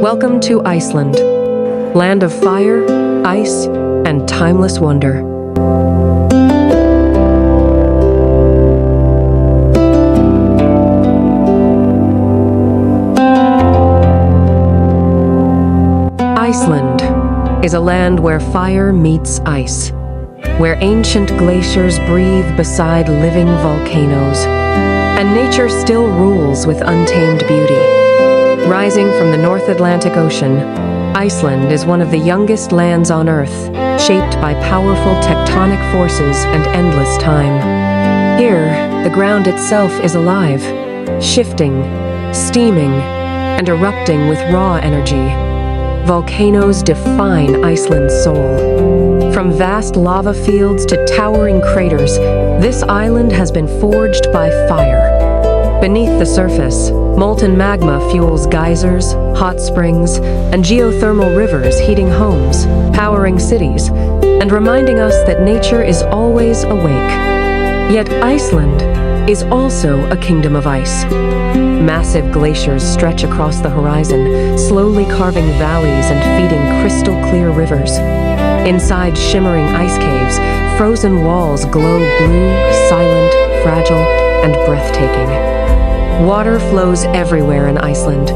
Welcome to Iceland, land of fire, ice, and timeless wonder. Iceland is a land where fire meets ice, where ancient glaciers breathe beside living volcanoes, and nature still rules with untamed beauty. Rising from the North Atlantic Ocean, Iceland is one of the youngest lands on Earth, shaped by powerful tectonic forces and endless time. Here, the ground itself is alive, shifting, steaming, and erupting with raw energy. Volcanoes define Iceland's soul. From vast lava fields to towering craters, this island has been forged by fire. Beneath the surface, molten magma fuels geysers, hot springs, and geothermal rivers heating homes, powering cities, and reminding us that nature is always awake. Yet Iceland is also a kingdom of ice. Massive glaciers stretch across the horizon, slowly carving valleys and feeding crystal-clear rivers. Inside shimmering ice caves, frozen walls glow blue, silent, fragile, and breathtaking. Water flows everywhere in Iceland,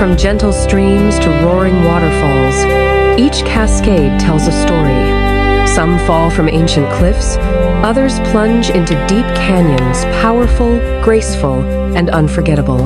from gentle streams to roaring waterfalls. Each cascade tells a story. Some fall from ancient cliffs, others plunge into deep canyons, powerful, graceful, and unforgettable.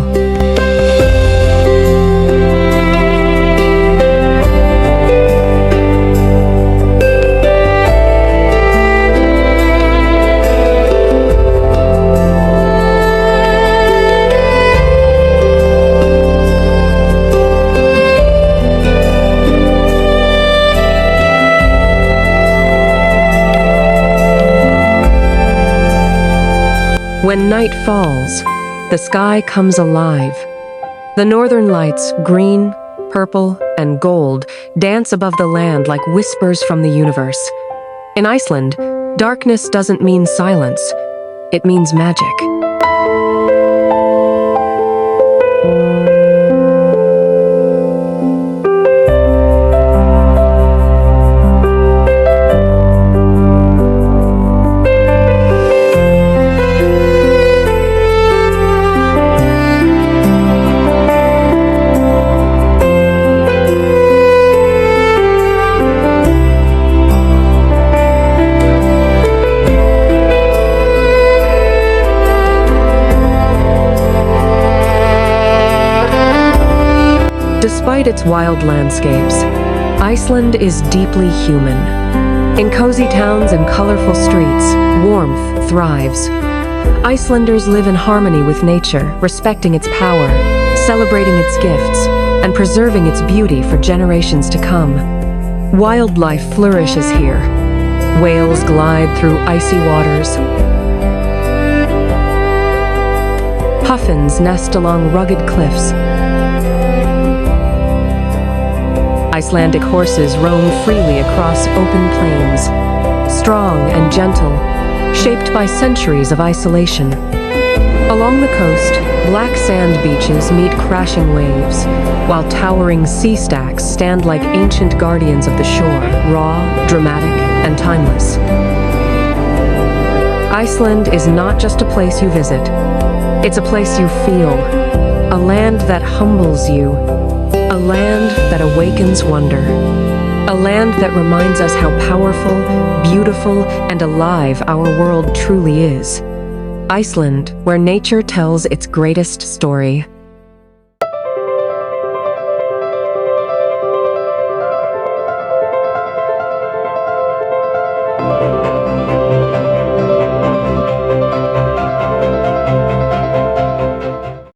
When night falls, the sky comes alive. The northern lights, green, purple, and gold, dance above the land like whispers from the universe. In Iceland, darkness doesn't mean silence, it means magic. Despite its wild landscapes, Iceland is deeply human. In cozy towns and colorful streets, warmth thrives. Icelanders live in harmony with nature, respecting its power, celebrating its gifts, and preserving its beauty for generations to come. Wildlife flourishes here. Whales glide through icy waters. Puffins nest along rugged cliffs. Icelandic horses roam freely across open plains, strong and gentle, shaped by centuries of isolation. Along the coast, black sand beaches meet crashing waves, while towering sea stacks stand like ancient guardians of the shore, raw, dramatic, and timeless. Iceland is not just a place you visit, it's a place you feel, a land that humbles you, a land that awakens wonder. A land that reminds us how powerful, beautiful, and alive our world truly is. Iceland, where nature tells its greatest story.